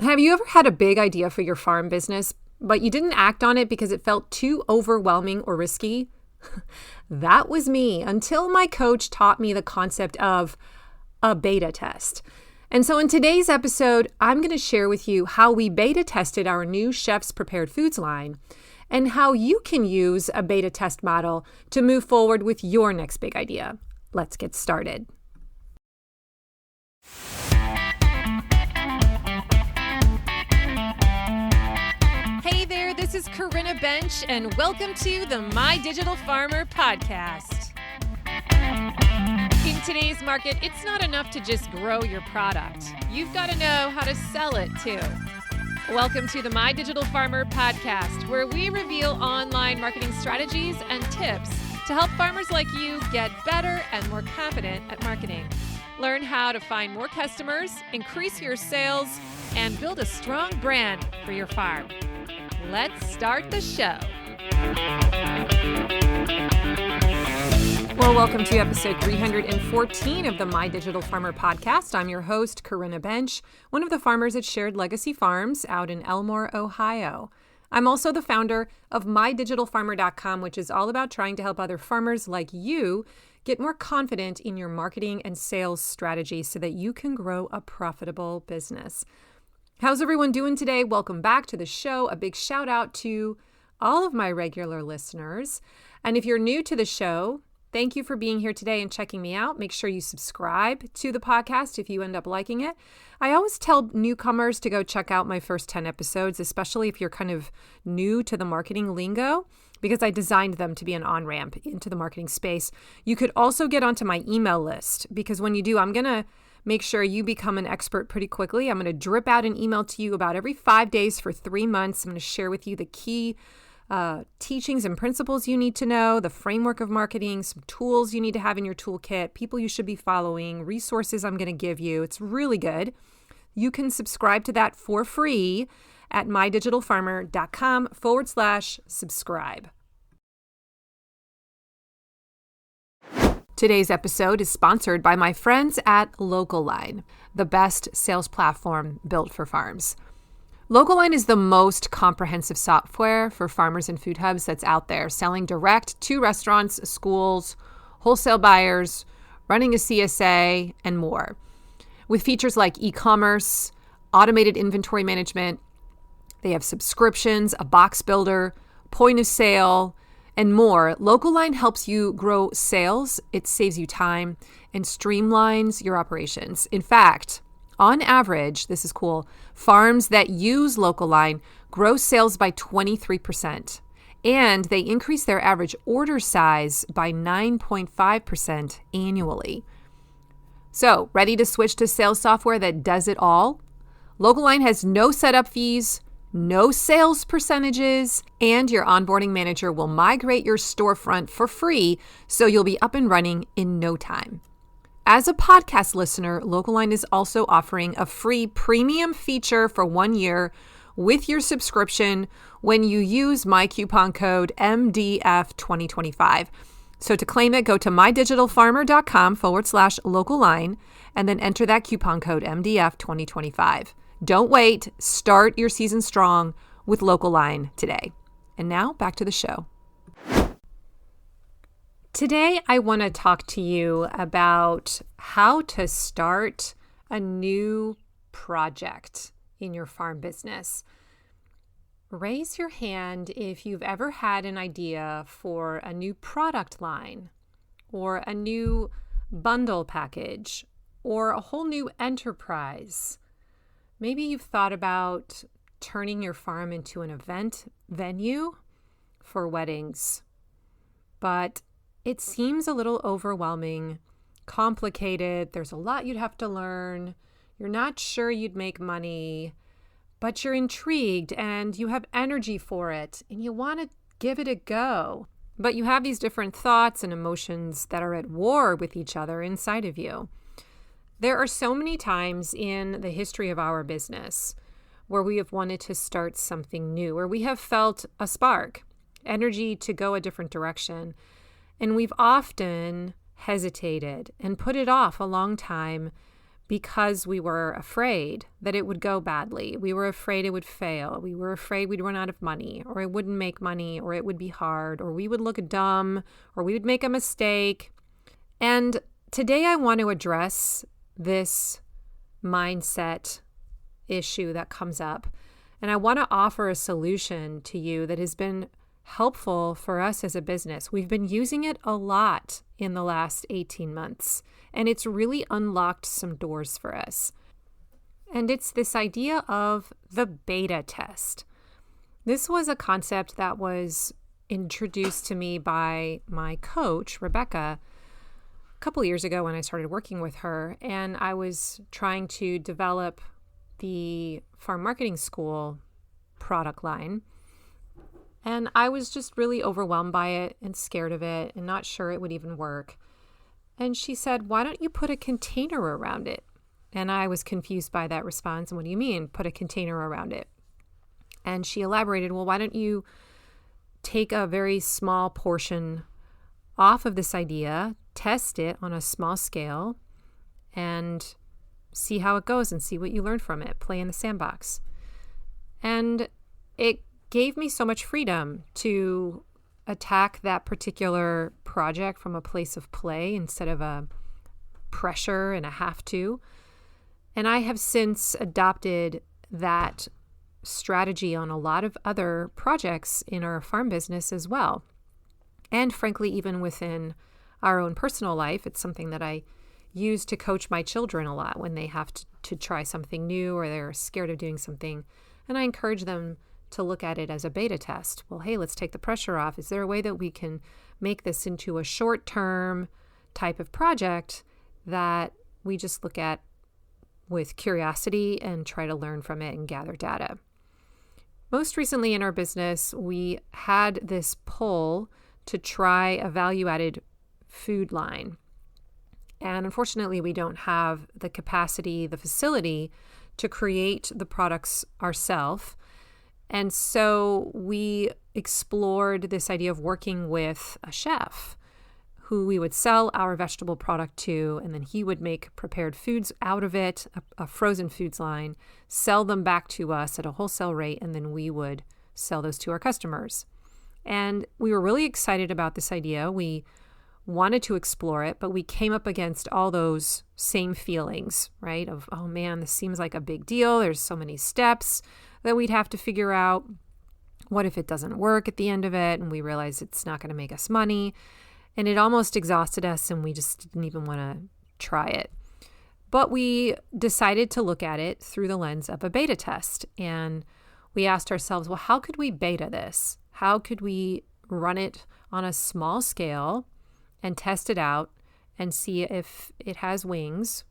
Have you ever had a big idea for your farm business, but you didn't act on it because it felt too overwhelming or risky? That was me until my coach taught me the concept of a beta test. And so in today's episode, I'm going to share with you how we beta tested our new Chef's Prepared Foods line and how you can use a beta test model to move forward with your next big idea. Let's get started. Hey there, this is Corinna Bench, and welcome to the My Digital Farmer podcast. In today's market, it's not enough to just grow your product. You've got to know how to sell it too. Welcome to the My Digital Farmer podcast, where we reveal online marketing strategies and tips to help farmers like you get better and more confident at marketing. Learn how to find more customers, increase your sales, and build a strong brand for your farm. Let's start the show. Well, welcome to episode 314 of the My Digital Farmer podcast. I'm your host, Corinna Bench, one of the farmers at Shared Legacy Farms out in Elmore, Ohio. I'm also the founder of mydigitalfarmer.com, which is all about trying to help other farmers like you get more confident in your marketing and sales strategy so that you can grow a profitable business. How's everyone doing today? Welcome back to the show. A big shout out to all of my regular listeners. And if you're new to the show, thank you for being here today and checking me out. Make sure you subscribe to the podcast if you end up liking it. I always tell newcomers to go check out my first 10 episodes, especially if you're kind of new to the marketing lingo, because I designed them to be an on-ramp into the marketing space. You could also get onto my email list, because when you do, I'm going to make sure you become an expert pretty quickly. I'm going to drip out an email to you about every 5 days for 3 months. I'm going to share with you the key teachings and principles you need to know, the framework of marketing, some tools you need to have in your toolkit, people you should be following, resources I'm going to give you. It's really good. You can subscribe to that for free at mydigitalfarmer.com/subscribe. Today's episode is sponsored by my friends at LocalLine, the best sales platform built for farms. LocalLine is the most comprehensive software for farmers and food hubs that's out there, selling direct to restaurants, schools, wholesale buyers, running a CSA, and more. With features like e-commerce, automated inventory management, they have subscriptions, a box builder, point of sale, and more. LocalLine helps you grow sales. It saves you time and streamlines your operations. In fact, on average, this is cool, farms that use LocalLine grow sales by 23%, and they increase their average order size by 9.5% annually. So, ready to switch to sales software that does it all? LocalLine has no setup fees, no sales percentages, and your onboarding manager will migrate your storefront for free, so you'll be up and running in no time. As a podcast listener, LocalLine is also offering a free premium feature for 1 year with your subscription when you use my coupon code MDF2025. So to claim it, go to mydigitalfarmer.com/LocalLine and then enter that coupon code MDF2025. Don't wait. Start your season strong with LocalLine today. And now back to the show. Today, I want to talk to you about how to start a new project in your farm business. Raise your hand if you've ever had an idea for a new product line or a new bundle package or a whole new enterprise. Maybe you've thought about turning your farm into an event venue for weddings, but it seems a little overwhelming, complicated. There's a lot you'd have to learn. You're not sure you'd make money, but you're intrigued and you have energy for it and you want to give it a go. But you have these different thoughts and emotions that are at war with each other inside of you. There are so many times in the history of our business where we have wanted to start something new, where we have felt a spark, energy to go a different direction. And we've often hesitated and put it off a long time because we were afraid that it would go badly. We were afraid it would fail. We were afraid we'd run out of money, or it wouldn't make money, or it would be hard, or we would look dumb, or we would make a mistake. And today I want to address this mindset issue that comes up. And I want to offer a solution to you that has been helpful for us as a business. We've been using it a lot in the last 18 months, and it's really unlocked some doors for us. And it's this idea of the beta test. This was a concept that was introduced to me by my coach, Rebecca, a couple years ago when I started working with her, and I was trying to develop the farm marketing school product line. And I was just really overwhelmed by it and scared of it and not sure it would even work. And she said, why don't you put a container around it? And I was confused by that response. And what do you mean, put a container around it? And she elaborated, well, why don't you take a very small portion off of this idea, test it on a small scale, and see how it goes and see what you learn from it. Play in the sandbox. And it gave me so much freedom to attack that particular project from a place of play instead of a pressure and a have to. And I have since adopted that strategy on a lot of other projects in our farm business as well. And frankly, even within our own personal life, it's something that I use to coach my children a lot when they have to try something new or they're scared of doing something. And I encourage them to look at it as a beta test. Well, hey, let's take the pressure off. Is there a way that we can make this into a short-term type of project that we just look at with curiosity and try to learn from it and gather data? Most recently in our business, we had this pull to try a value-added food line. And unfortunately, we don't have the capacity, the facility to create the products ourselves. And so we explored this idea of working with a chef who we would sell our vegetable product to, and then he would make prepared foods out of it, a frozen foods line, sell them back to us at a wholesale rate, and then we would sell those to our customers. And we were really excited about this idea. We wanted to explore it, but we came up against all those same feelings, right? Of, oh man, this seems like a big deal. There's so many steps that we'd have to figure out. What if it doesn't work at the end of it? And we realize it's not going to make us money. And it almost exhausted us, and we just didn't even want to try it. But we decided to look at it through the lens of a beta test. And we asked ourselves, well, how could we beta this? How could we run it on a small scale and test it out and see if it has wings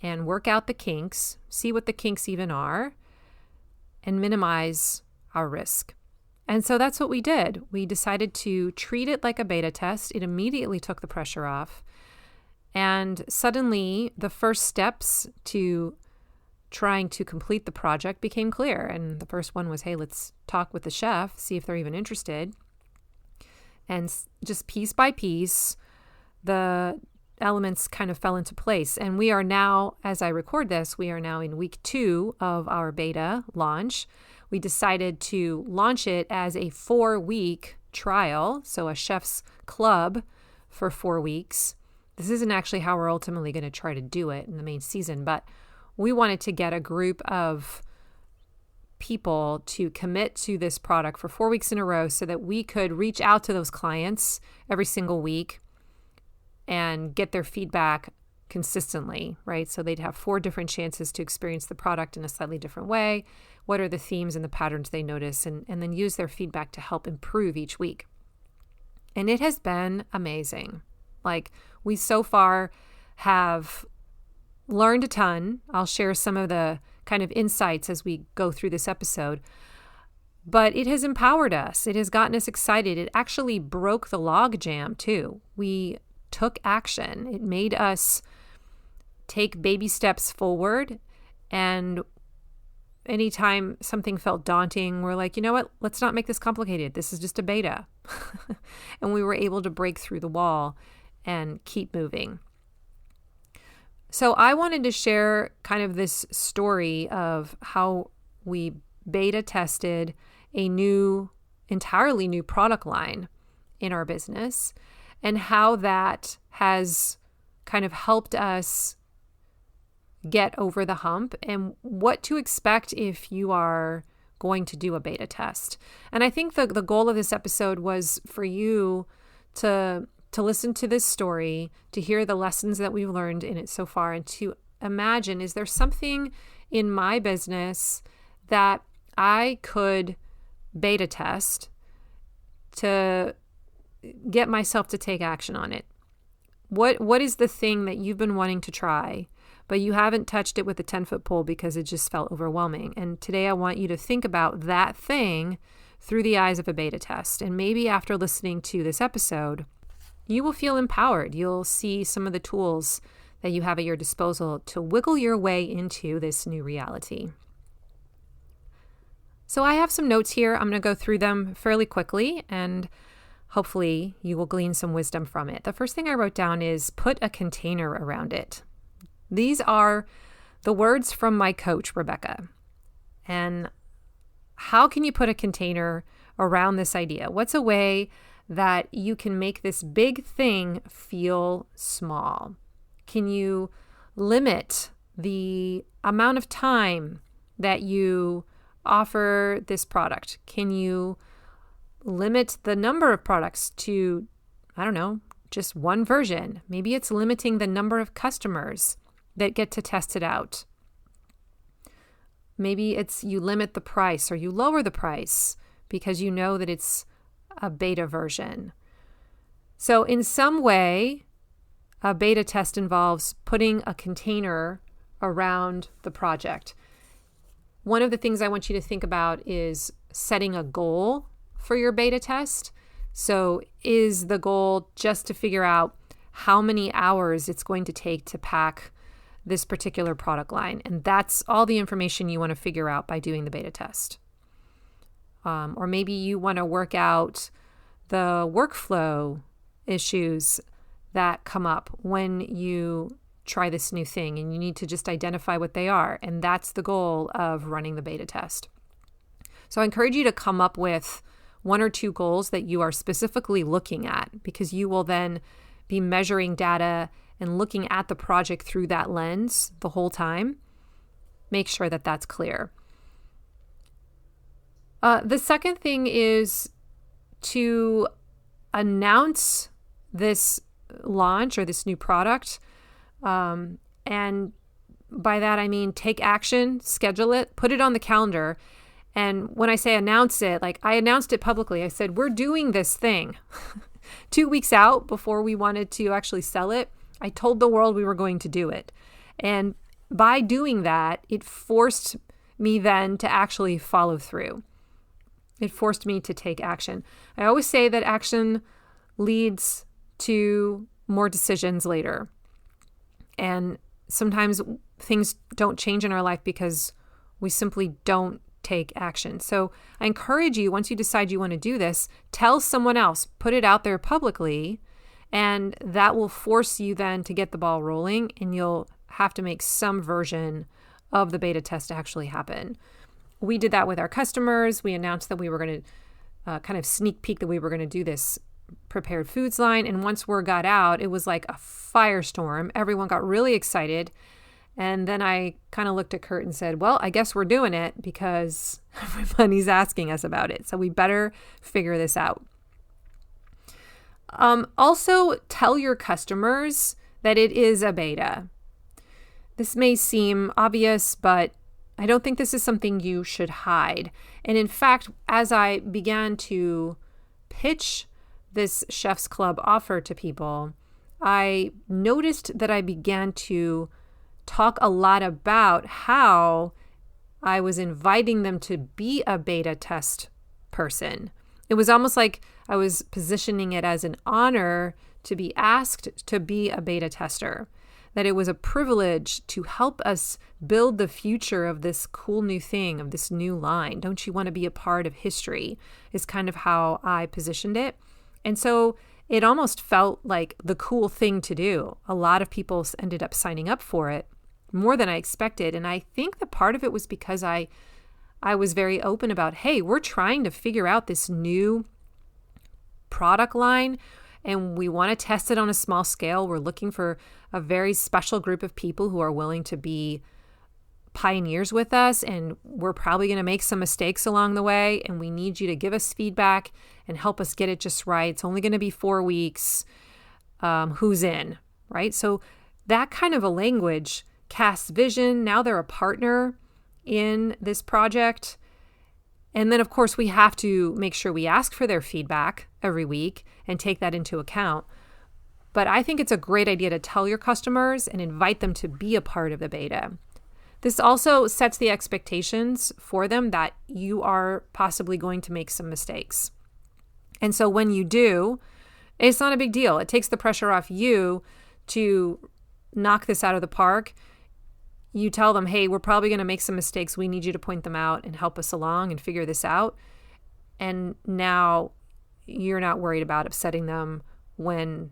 and work out the kinks, see what the kinks even are, and minimize our risk? And so that's what we did. We decided to treat it like a beta test. It immediately took the pressure off. And suddenly the first steps to trying to complete the project became clear. And the first one was, hey, let's talk with the chef, see if they're even interested. And just piece by piece, the elements kind of fell into place. And we are now, as I record this, we are now in week 2 of our beta launch. We decided to launch it as a 4-week trial, so a chef's club for 4 weeks. This isn't actually how we're ultimately going to try to do it in the main season, but we wanted to get a group of people to commit to this product for 4 weeks in a row so that we could reach out to those clients every single week and get their feedback consistently, right? So they'd have 4 different chances to experience the product in a slightly different way. What are the themes and the patterns they notice, and then use their feedback to help improve each week. And it has been amazing. Like, we so far have learned a ton. I'll share some of the kind of insights as we go through this episode. But it has empowered us. It has gotten us excited. It actually broke the log jam too. We took action. It made us take baby steps forward. And anytime something felt daunting, we're like, you know what? Let's not make this complicated. This is just a beta. And we were able to break through the wall and keep moving. So I wanted to share kind of this story of how we beta tested a entirely new product line in our business and how that has kind of helped us get over the hump and what to expect if you are going to do a beta test. And I think the goal of this episode was for you to listen to this story, to hear the lessons that we've learned in it so far, and to imagine, is there something in my business that I could beta test to get myself to take action on it? What is the thing that you've been wanting to try, but you haven't touched it with a 10-foot pole because it just felt overwhelming? And today I want you to think about that thing through the eyes of a beta test. And maybe after listening to this episode, you will feel empowered. You'll see some of the tools that you have at your disposal to wiggle your way into this new reality. So I have some notes here. I'm going to go through them fairly quickly, and hopefully you will glean some wisdom from it. The first thing I wrote down is put a container around it. These are the words from my coach, Rebecca. And how can you put a container around this idea? What's a way that you can make this big thing feel small? Can you limit the amount of time that you offer this product? Can you limit the number of products to, I don't know, just one version? Maybe it's limiting the number of customers that get to test it out. Maybe it's you limit the price or you lower the price because you know that it's a beta version. So in some way, a beta test involves putting a container around the project. One of the things I want you to think about is setting a goal for your beta test. So is the goal just to figure out how many hours it's going to take to pack this particular product line? And that's all the information you want to figure out by doing the beta test. Or maybe you want to work out the workflow issues that come up when you try this new thing, and you need to just identify what they are. And that's the goal of running the beta test. So I encourage you to come up with one or two goals that you are specifically looking at, because you will then be measuring data and looking at the project through that lens the whole time. Make sure that that's clear. The second thing is to announce this launch or this new product. And by that, I mean, take action, schedule it, put it on the calendar. And when I say announce it, like I announced it publicly. I said, we're doing this thing 2 weeks out before we wanted to actually sell it. I told the world we were going to do it. And by doing that, it forced me then to actually follow through. It forced me to take action. I always say that action leads to more decisions later. And sometimes things don't change in our life because we simply don't take action. So I encourage you, once you decide you want to do this, tell someone else, put it out there publicly, and that will force you then to get the ball rolling, and you'll have to make some version of the beta test actually happen. We did that with our customers. We announced that we were going to kind of sneak peek that we were going to do this prepared foods line. And once word got out, it was like a firestorm. Everyone got really excited. And then I kind of looked at Kurt and said, well, I guess we're doing it because everybody's asking us about it. So we better figure this out. Also, tell your customers that it is a beta. This may seem obvious, but I don't think this is something you should hide. And in fact, as I began to pitch this Chef's Club offer to people, I noticed that I began to talk a lot about how I was inviting them to be a beta test person. It was almost like I was positioning it as an honor to be asked to be a beta tester, that it was a privilege to help us build the future of this cool new thing, of this new line. Don't you want to be a part of history, is kind of how I positioned it. And so it almost felt like the cool thing to do. A lot of people ended up signing up for it, more than I expected. And I think that part of it was because I was very open about, hey, we're trying to figure out this new product line and we want to test it on a small scale. We're looking for a very special group of people who are willing to be pioneers with us, and we're probably going to make some mistakes along the way, and we need you to give us feedback and help us get it just right. It's only going to be 4 weeks. Who's in, right? So that kind of a language casts vision. Now they're a partner in this project. And then, of course, we have to make sure we ask for their feedback every week and take that into account. But I think it's a great idea to tell your customers and invite them to be a part of the beta. This also sets the expectations for them that you are possibly going to make some mistakes. And so when you do, it's not a big deal. It takes the pressure off you to knock this out of the park. You tell them, hey, we're probably going to make some mistakes. We need you to point them out and help us along and figure this out. And now you're not worried about upsetting them when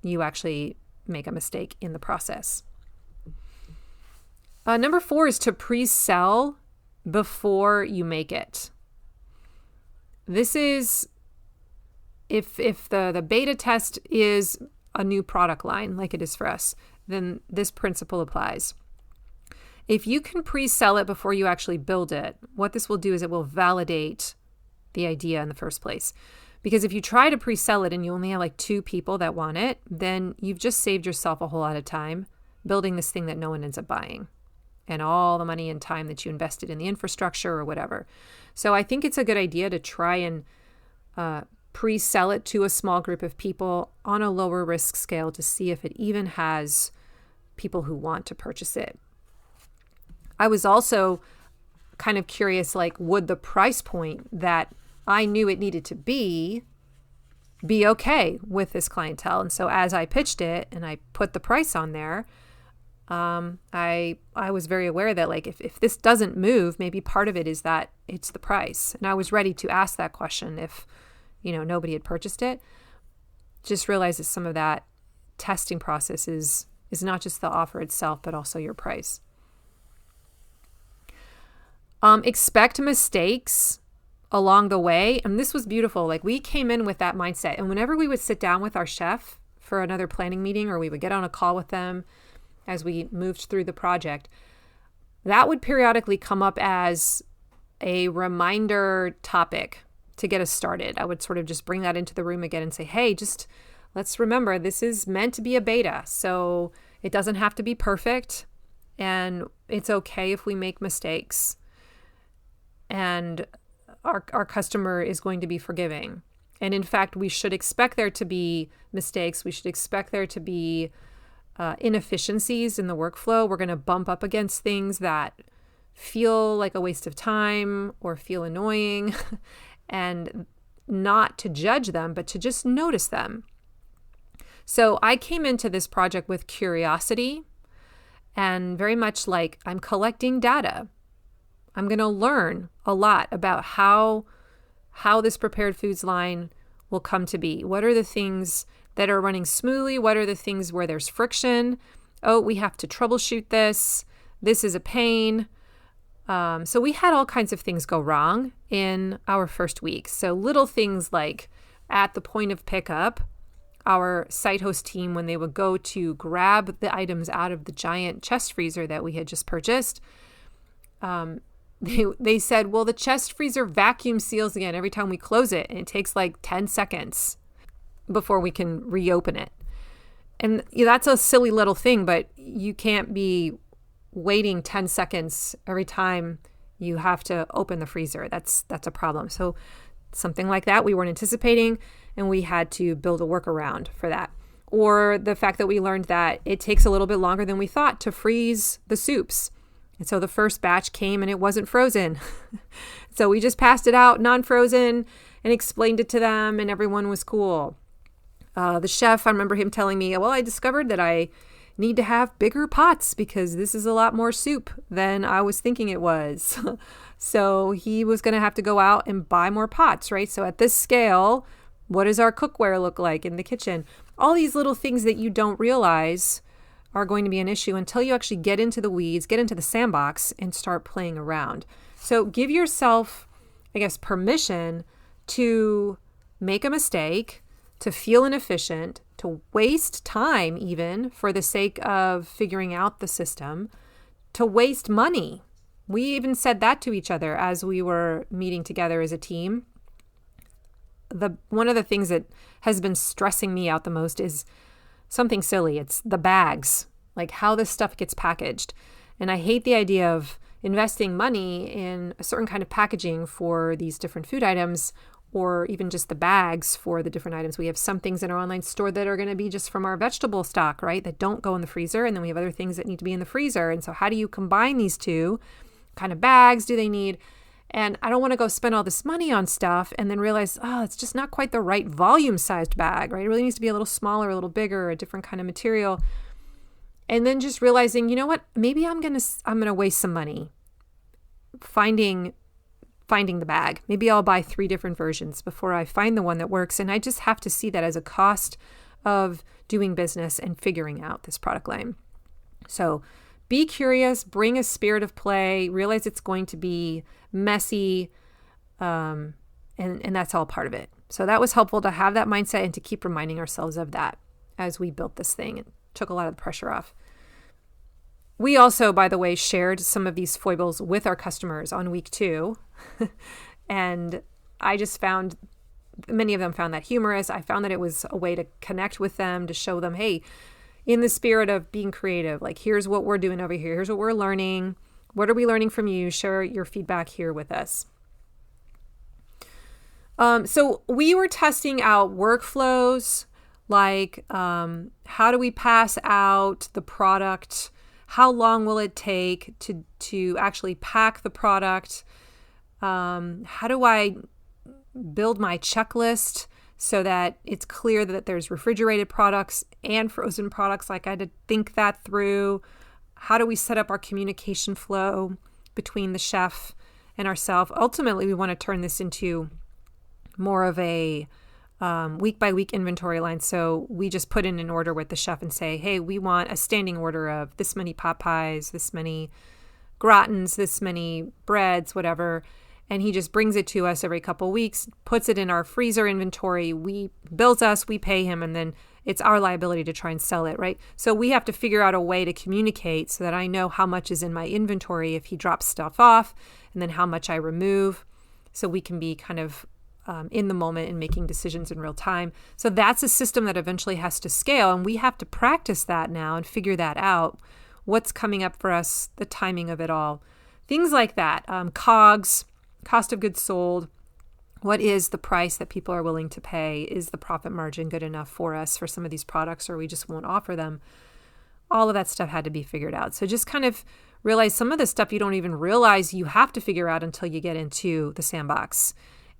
you actually make a mistake in the process. Number 4 is to pre-sell before you make it. This is if the beta test is a new product line like it is for us, then this principle applies. If you can pre-sell it before you actually build it, what this will do is it will validate the idea in the first place. Because if you try to pre-sell it and you only have like 2 people that want it, then you've just saved yourself a whole lot of time building this thing that no one ends up buying, and all the money and time that you invested in the infrastructure or whatever. So I think it's a good idea to try and pre-sell it to a small group of people on a lower risk scale to see if it even has people who want to purchase it. I was also kind of curious, like, would the price point that I knew it needed to be okay with this clientele? And so as I pitched it and I put the price on there, I was very aware that, like, if this doesn't move, maybe part of it is that it's the price. And I was ready to ask that question if, nobody had purchased it. Just realize that some of that testing process is not just the offer itself, but also your price. Expect mistakes along the way. And this was beautiful. Like, we came in with that mindset. And whenever we would sit down with our chef for another planning meeting, or we would get on a call with them as we moved through the project, that would periodically come up as a reminder topic to get us started. I would sort of just bring that into the room again and say, hey, just let's remember this is meant to be a beta. So it doesn't have to be perfect, and it's okay if we make mistakes. And our customer is going to be forgiving. And in fact, we should expect there to be mistakes. We should expect there to be inefficiencies in the workflow. We're going to bump up against things that feel like a waste of time or feel annoying, and not to judge them, but to just notice them. So I came into this project with curiosity and very much like, I'm collecting data. I'm going to learn a lot about how this prepared foods line will come to be. What are the things that are running smoothly? What are the things where there's friction? Oh, we have to troubleshoot this. This is a pain. So we had all kinds of things go wrong in our first week. So little things like at the point of pickup, our site host team, when they would go to grab the items out of the giant chest freezer that we had just purchased, they said, well, the chest freezer vacuum seals again every time we close it, and it takes like 10 seconds before we can reopen it. And that's a silly little thing, but you can't be waiting 10 seconds every time you have to open the freezer. That's a problem. So something like that we weren't anticipating, and we had to build a workaround for that. Or the fact that we learned that it takes a little bit longer than we thought to freeze the soups. And so the first batch came and it wasn't frozen. So we just passed it out non-frozen and explained it to them, and everyone was cool. The chef, I remember him telling me, well, I discovered that I need to have bigger pots because this is a lot more soup than I was thinking it was. So he was going to have to go out and buy more pots, right? So at this scale, What does our cookware look like in the kitchen? All these little things that you don't realize are going to be an issue until you actually get into the weeds, get into the sandbox, and start playing around. So give yourself, I guess, permission to make a mistake, to feel inefficient, to waste time even for the sake of figuring out the system, to waste money. We even said that to each other as we were meeting together as a team. One of the things that has been stressing me out the most is something silly. It's the bags, like how this stuff gets packaged. And I hate the idea of investing money in a certain kind of packaging for these different food items, or even just the bags for the different items. We have some things in our online store that are going to be just from our vegetable stock, right? That don't go in the freezer. And then we have other things that need to be in the freezer. And so how do you combine these two? What kind of bags do they need? And I don't want to go spend all this money on stuff and then realize, oh, it's just not quite the right volume sized bag, right? It really needs to be a little smaller, a little bigger, a different kind of material. And then just realizing, you know what, maybe I'm going to waste some money finding the bag. Maybe I'll buy 3 different versions before I find the one that works. And I just have to see that as a cost of doing business and figuring out this product line. So be curious, bring a spirit of play, realize it's going to be messy, and that's all part of it. So that was helpful to have that mindset and to keep reminding ourselves of that as we built this thing. It took a lot of the pressure off. We also, by the way, shared some of these foibles with our customers on week 2. And I just found many of them found that humorous. I found that it was a way to connect with them, to show them, hey, in the spirit of being creative, like here's what we're doing over here. Here's what we're learning. What are we learning from you? Share your feedback here with us. So we were testing out workflows, like how do we pass out the product? How long will it take to actually pack the product? How do I build my checklist so that it's clear that there's refrigerated products and frozen products? Like I had to think that through. How do we set up our communication flow between the chef and ourselves? Ultimately, we want to turn this into more of a week-by-week inventory line. So we just put in an order with the chef and say, hey, we want a standing order of this many pot pies, this many gratins, this many breads, whatever. And he just brings it to us every couple of weeks, puts it in our freezer inventory. We bills us, we pay him, and then it's our liability to try and sell it, right? So we have to figure out a way to communicate so that I know how much is in my inventory if he drops stuff off, and then how much I remove, so we can be kind of in the moment and making decisions in real time. So that's a system that eventually has to scale, and we have to practice that now and figure that out. What's coming up for us, the timing of it all, things like that. COGS, cost of goods sold. What is the price that people are willing to pay? Is the profit margin good enough for us for some of these products, or we just won't offer them? All of that stuff had to be figured out. So just kind of realize some of the stuff you don't even realize you have to figure out until you get into the sandbox.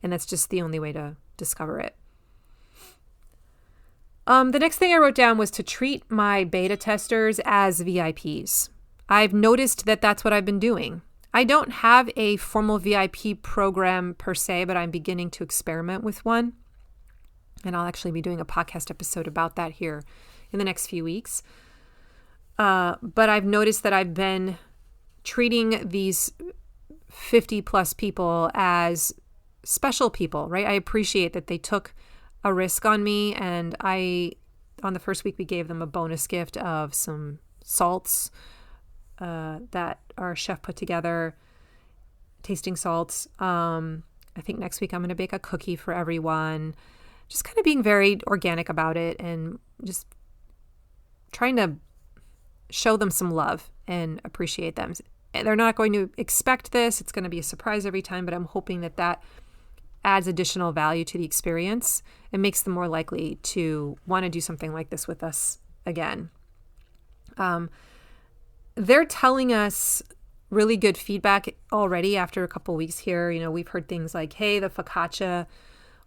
And that's just the only way to discover it. The next thing I wrote down was to treat my beta testers as VIPs. I've noticed that that's what I've been doing. I don't have a formal VIP program per se, but I'm beginning to experiment with one. And I'll actually be doing a podcast episode about that here in the next few weeks. But I've noticed that I've been treating these 50 plus people as special people, right? I appreciate that they took a risk on me. And on the first week, we gave them a bonus gift of some salts that our chef put together, tasting salts. I think next week I'm going to bake a cookie for everyone. Just kind of being very organic about it and just trying to show them some love and appreciate them. They're not going to expect this. It's going to be a surprise every time, but I'm hoping that adds additional value to the experience and makes them more likely to want to do something like this with us again. They're telling us really good feedback already after a couple weeks here. You know, we've heard things like, hey, the focaccia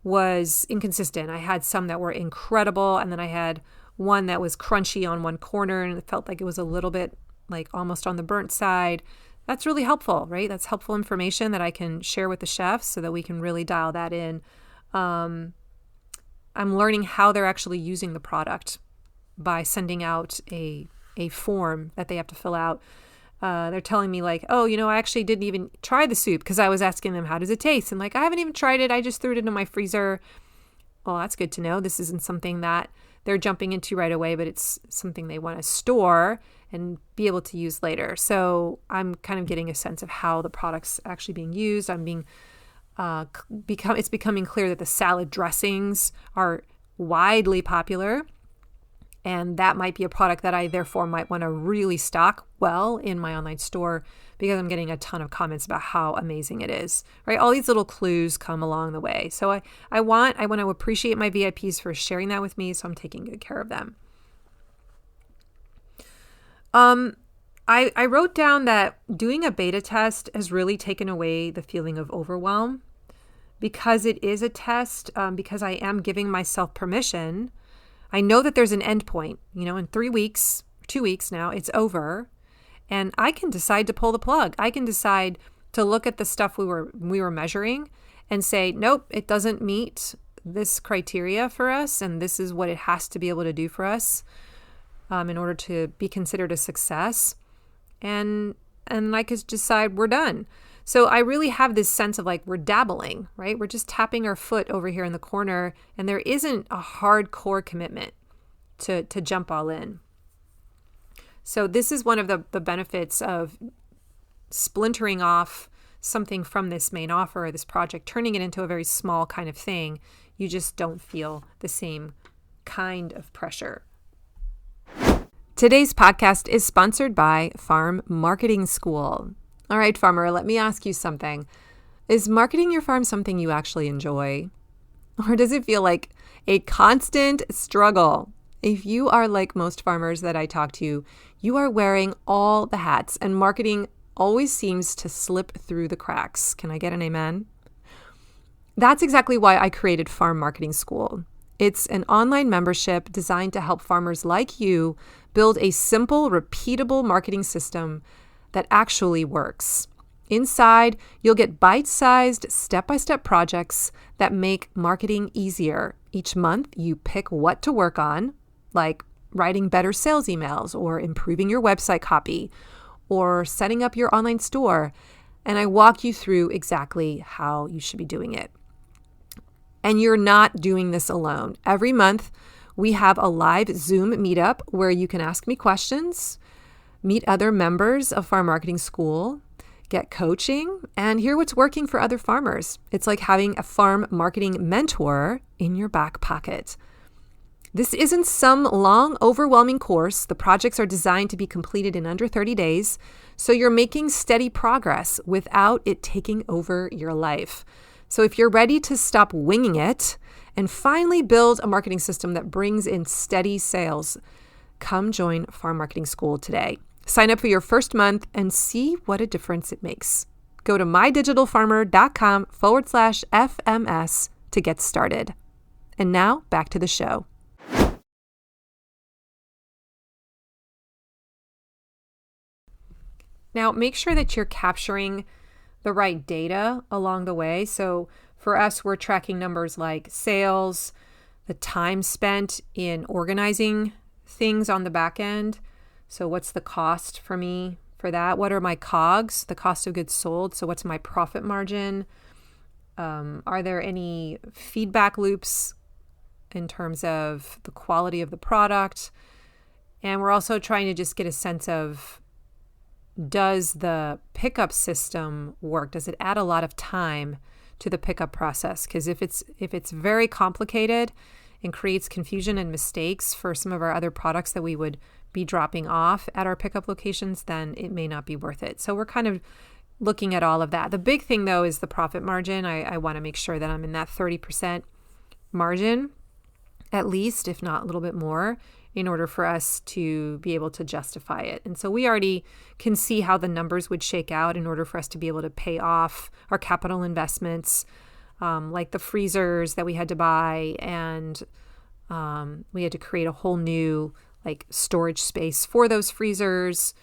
was inconsistent. I had some that were incredible, and then I had one that was crunchy on one corner, and it felt like it was a little bit like almost on the burnt side. That's really helpful, right? That's helpful information that I can share with the chefs so that we can really dial that in. I'm learning how they're actually using the product by sending out a form that they have to fill out. They're telling me like, oh, I actually didn't even try the soup because I was asking them, how does it taste? And like, I haven't even tried it. I just threw it into my freezer. Well, that's good to know. This isn't something that they're jumping into right away, but it's something they want to store and be able to use later. So I'm kind of getting a sense of how the product's actually being used. It's becoming clear that the salad dressings are widely popular, and that might be a product that I therefore might want to really stock well in my online store because I'm getting a ton of comments about how amazing it is, right? All these little clues come along the way. So I want to appreciate my VIPs for sharing that with me, so I'm taking good care of them. I wrote down that doing a beta test has really taken away the feeling of overwhelm because it is a test, because I am giving myself permission. I know that there's an end point, in 3 weeks, 2 weeks now, it's over. And I can decide to pull the plug. I can decide to look at the stuff we were measuring and say, nope, it doesn't meet this criteria for us. And this is what it has to be able to do for us in order to be considered a success. And I could decide we're done. So I really have this sense of like we're dabbling, right? We're just tapping our foot over here in the corner, and there isn't a hardcore commitment to jump all in. So this is one of the benefits of splintering off something from this main offer or this project, turning it into a very small kind of thing. You just don't feel the same kind of pressure. Today's podcast is sponsored by Farm Marketing School. All right, farmer, let me ask you something. Is marketing your farm something you actually enjoy? Or does it feel like a constant struggle? If you are like most farmers that I talk to, you are wearing all the hats and marketing always seems to slip through the cracks. Can I get an amen? That's exactly why I created Farm Marketing School. It's an online membership designed to help farmers like you build a simple, repeatable marketing system that actually works. Inside, you'll get bite-sized, step-by-step projects that make marketing easier. Each month, you pick what to work on, like writing better sales emails or improving your website copy or setting up your online store. And I walk you through exactly how you should be doing it. And you're not doing this alone. Every month, we have a live Zoom meetup where you can ask me questions, meet other members of Farm Marketing School, get coaching, and hear what's working for other farmers. It's like having a farm marketing mentor in your back pocket. This isn't some long, overwhelming course. The projects are designed to be completed in under 30 days, so you're making steady progress without it taking over your life. So if you're ready to stop winging it and finally build a marketing system that brings in steady sales, come join Farm Marketing School today. Sign up for your first month and see what a difference it makes. Go to mydigitalfarmer.com/FMS to get started. And now back to the show. Now, make sure that you're capturing the right data along the way. So for us, we're tracking numbers like sales, the time spent in organizing things on the back end. So what's the cost for me for that? What are my COGS, the cost of goods sold? So what's my profit margin? Are there any feedback loops in terms of the quality of the product? And we're also trying to just get a sense of, does the pickup system work? Does it add a lot of time to the pickup process? Because if it's very complicated and creates confusion and mistakes for some of our other products that we would be dropping off at our pickup locations, then it may not be worth it. So we're kind of looking at all of that. The big thing, though, is the profit margin. I want to make sure that I'm in that 30% margin, at least, if not a little bit more, in order for us to be able to justify it. And so we already can see how the numbers would shake out in order for us to be able to pay off our capital investments, like the freezers that we had to buy, and we had to create a whole new storage space for those freezers,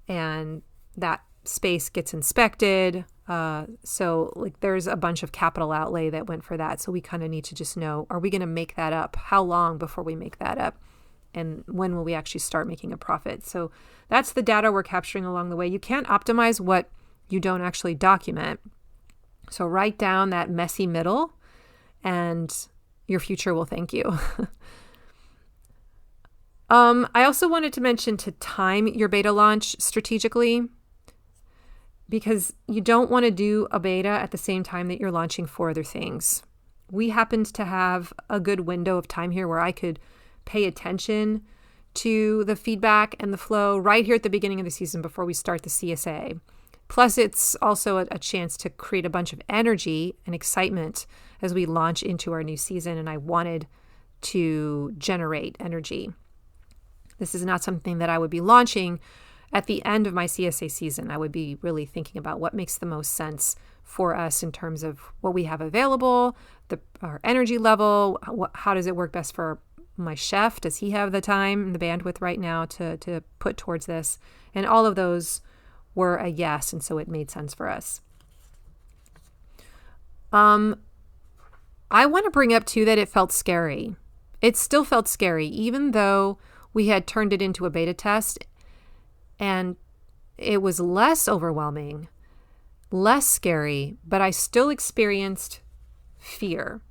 and that space gets inspected So like there's a bunch of capital outlay that went for that. So we kind of need to just know, are we going to make that up? How long before we make that up? And when will we actually start making a profit? So that's the data we're capturing along the way. You can't optimize what you don't actually document. So write down that messy middle and your future will thank you. I also wanted to mention to time your beta launch strategically, because you don't want to do a beta at the same time that you're launching 4 other things. We happened to have a good window of time here where I could pay attention to the feedback and the flow right here at the beginning of the season before we start the CSA. Plus, it's also a chance to create a bunch of energy and excitement as we launch into our new season, and I wanted to generate energy. This is not something that I would be launching at the end of my CSA season. I would be really thinking about what makes the most sense for us in terms of what we have available, our energy level, how does it work best for my chef? Does he have the time and the bandwidth right now to put towards this? And all of those were a yes, and so it made sense for us. I want to bring up too that it felt scary. It still felt scary, even though we had turned it into a beta test, and it was less overwhelming, less scary, but I still experienced fear.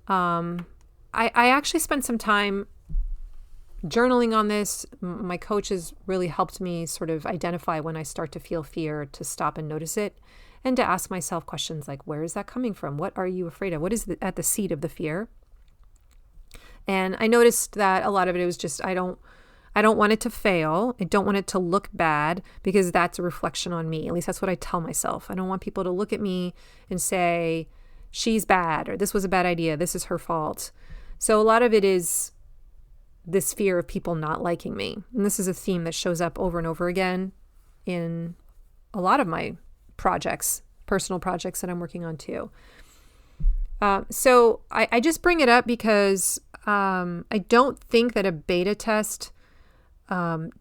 I actually spent some time journaling on this. My coach has really helped me sort of identify when I start to feel fear, to stop and notice it, and to ask myself questions like, where is that coming from? What are you afraid of? What is at the seat of the fear? And I noticed that a lot of it was just, I don't want it to fail. I don't want it to look bad, because that's a reflection on me. At least that's what I tell myself. I don't want people to look at me and say, she's bad, or this was a bad idea, this is her fault. So a lot of it is this fear of people not liking me. And this is a theme that shows up over and over again in a lot of my projects, personal projects that I'm working on too. So I just bring it up because I don't think that a beta test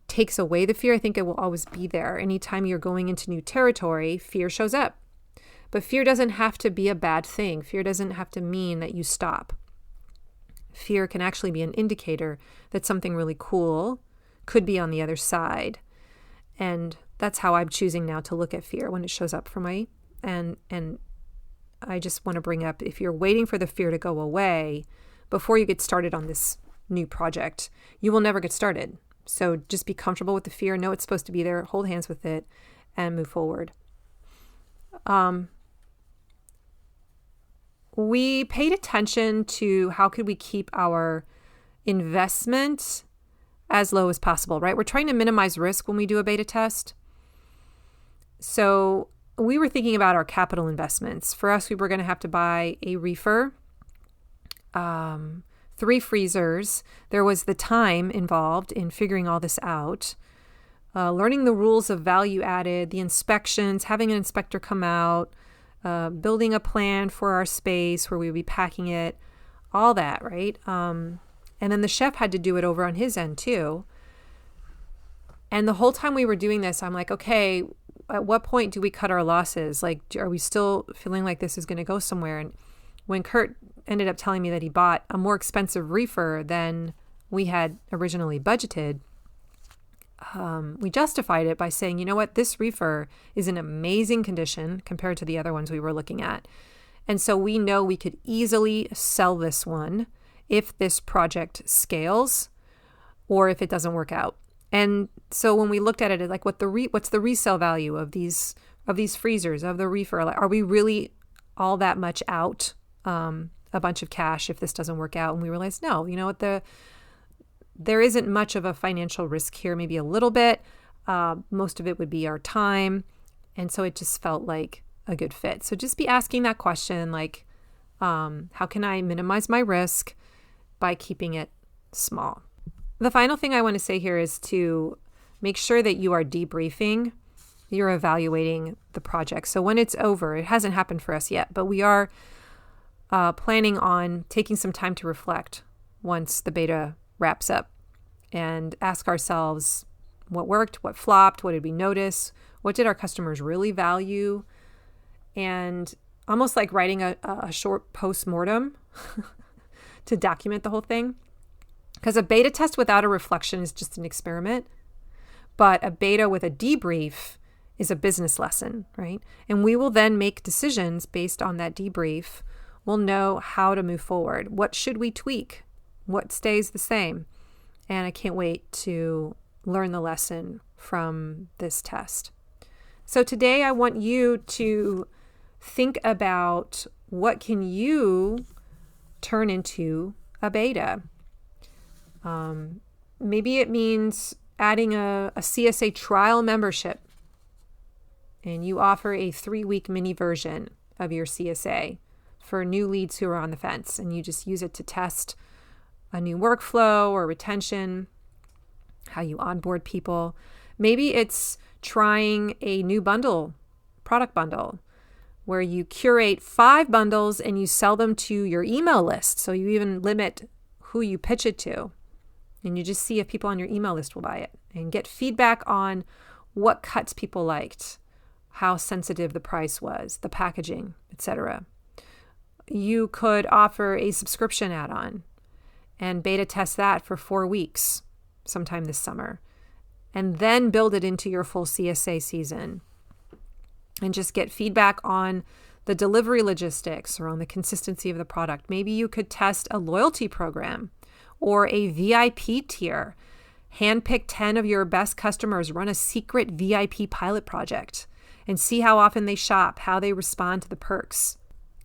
takes away the fear. I think it will always be there. Anytime you're going into new territory, fear shows up. But fear doesn't have to be a bad thing. Fear doesn't have to mean that you stop. Fear can actually be an indicator that something really cool could be on the other side. And that's how I'm choosing now to look at fear when it shows up for me. And I just want to bring up, if you're waiting for the fear to go away before you get started on this new project, you will never get started. So just be comfortable with the fear, know it's supposed to be there, hold hands with it, and move forward. We paid attention to how could we keep our investment as low as possible, right? We're trying to minimize risk when we do a beta test. So we were thinking about our capital investments. For us, we were going to have to buy a reefer, 3 freezers. There was the time involved in figuring all this out, learning the rules of value added, the inspections, having an inspector come out, building a plan for our space where we would be packing it, all that, right? And then the chef had to do it over on his end too. And the whole time we were doing this, I'm like, okay, at what point do we cut our losses? Like, are we still feeling like this is going to go somewhere? And when Kurt ended up telling me that he bought a more expensive reefer than we had originally budgeted, we justified it by saying, you know what, this reefer is in amazing condition compared to the other ones we were looking at. And so we know we could easily sell this one if this project scales or if it doesn't work out. And so when we looked at it, like what's the resale value of these freezers, of the reefer? Like, are we really all that much out a bunch of cash if this doesn't work out? And we realized, no, you know what, there isn't much of a financial risk here, maybe a little bit. Most of it would be our time. And so it just felt like a good fit. So just be asking that question, like, how can I minimize my risk by keeping it small? The final thing I want to say here is to make sure that you are debriefing, you're evaluating the project. So when it's over, it hasn't happened for us yet, but we are planning on taking some time to reflect once the beta wraps up and ask ourselves what worked, what flopped, what did we notice, What did our customers really value? And almost like writing a short post-mortem to document the whole thing. Because a beta test without a reflection is just an experiment. But a beta with a debrief is a business lesson, right? And we will then make decisions based on that debrief. We'll know how to move forward. What should we tweak? What stays the same? And I can't wait to learn the lesson from this test. So today I want you to think about what can you turn into a beta. Maybe it means adding a CSA trial membership, and you offer a 3-week mini version of your CSA for new leads who are on the fence, and you just use it to test a new workflow or retention, how you onboard people. Maybe it's trying a new product bundle, where you curate 5 bundles and you sell them to your email list. So you even limit who you pitch it to. And you just see if people on your email list will buy it and get feedback on what cuts people liked, how sensitive the price was, the packaging, etc. You could offer a subscription add-on and beta test that for 4 weeks sometime this summer, and then build it into your full CSA season and just get feedback on the delivery logistics or on the consistency of the product. Maybe you could test a loyalty program or a VIP tier. Handpick 10 of your best customers, run a secret VIP pilot project, and see how often they shop, how they respond to the perks.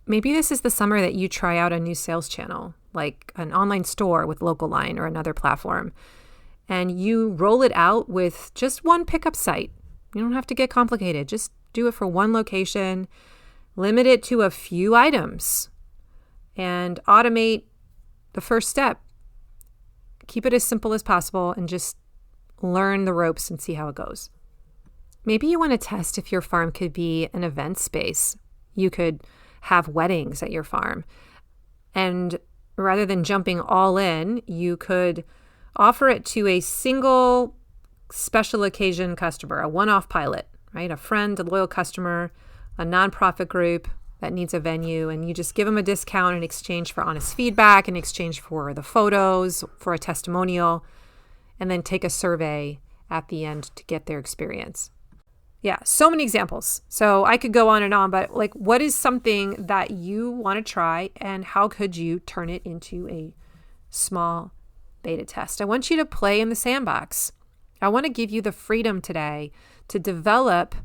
Maybe this is the summer that you try out a new sales channel, like an online store with Local Line or another platform, and you roll it out with just one pickup site. You don't have to get complicated. Just do it for one location, limit it to a few items, and automate the first step. Keep it as simple as possible and just learn the ropes and see how it goes. Maybe you want to test if your farm could be an event space. You could have weddings at your farm. And rather than jumping all in, you could offer it to a single special occasion customer, a one-off pilot, right? A friend, a loyal customer, a nonprofit group that needs a venue, and you just give them a discount in exchange for honest feedback, in exchange for the photos, for a testimonial, and then take a survey at the end to get their experience. Yeah, so many examples. So I could go on and on, but like, what is something that you want to try, and how could you turn it into a small beta test? I want you to play in the sandbox. I want to give you the freedom today to develop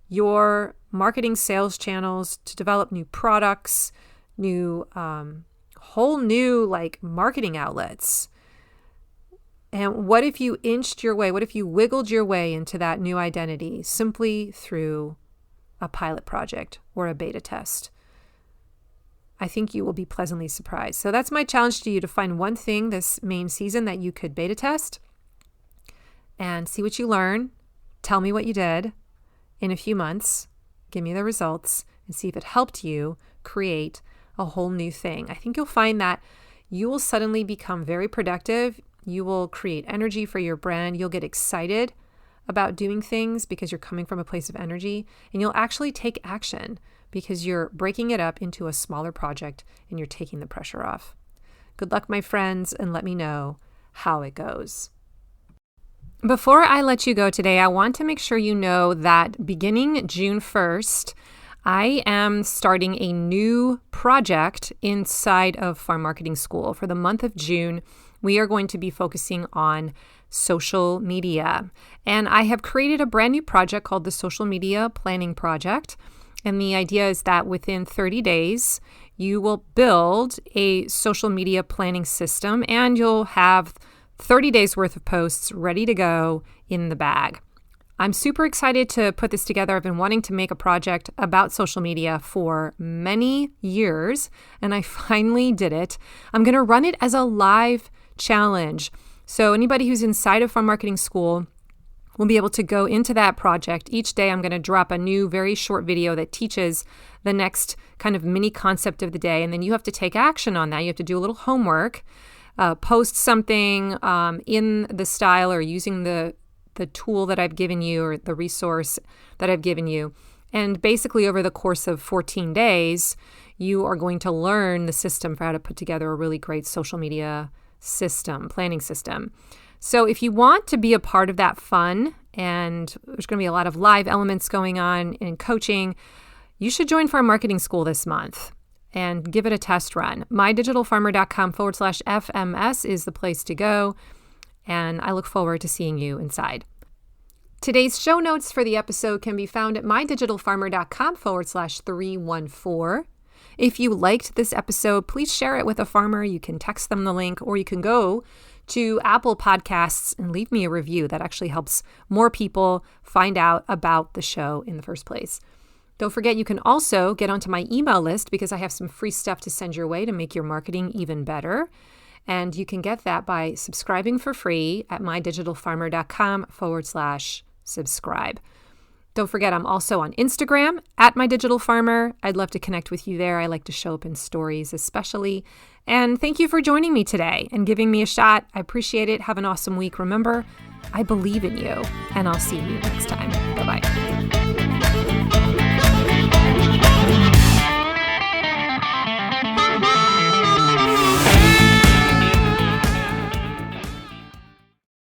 your marketing sales channels, to develop new products, whole new like marketing outlets. And what if you inched your way? What if you wiggled your way into that new identity simply through a pilot project or a beta test? I think you will be pleasantly surprised. So that's my challenge to you, to find one thing this main season that you could beta test and see what you learn. Tell me what you did in a few months. Give me the results and see if it helped you create a whole new thing. I think you'll find that you will suddenly become very productive. You will create energy for your brand. You'll get excited about doing things because you're coming from a place of energy, and you'll actually take action because you're breaking it up into a smaller project and you're taking the pressure off. Good luck, my friends, and let me know how it goes. Before I let you go today, I want to make sure you know that beginning June 1st, I am starting a new project inside of Farm Marketing School. For the month of June, we are going to be focusing on social media. And I have created a brand new project called the Social Media Planning Project. And the idea is that within 30 days, you will build a social media planning system, and you'll have 30 days worth of posts ready to go in the bag. I'm super excited to put this together. I've been wanting to make a project about social media for many years, and I finally did it. I'm going to run it as a live challenge. So anybody who's inside of Farm Marketing School will be able to go into that project. Each day I'm going to drop a new very short video that teaches the next kind of mini concept of the day, and then you have to take action on that. You have to do a little homework. Post something in the style or using the the tool that I've given you or the resource that I've given you. And basically over the course of 14 days, you are going to learn the system for how to put together a really great social media system, planning system. So if you want to be a part of that fun, and there's going to be a lot of live elements going on in coaching, you should join Farm Marketing School this month and give it a test run. mydigitalfarmer.com/FMS is the place to go, and I look forward to seeing you inside. Today's show notes for the episode can be found at mydigitalfarmer.com/314. If you liked this episode, please share it with a farmer. You can text them the link, or you can go to Apple Podcasts and leave me a review. That actually helps more people find out about the show in the first place. Don't forget, you can also get onto my email list because I have some free stuff to send your way to make your marketing even better. And you can get that by subscribing for free at mydigitalfarmer.com/subscribe. Don't forget, I'm also on Instagram at mydigitalfarmer. I'd love to connect with you there. I like to show up in stories especially. And thank you for joining me today and giving me a shot. I appreciate it. Have an awesome week. Remember, I believe in you, and I'll see you next time. Bye-bye.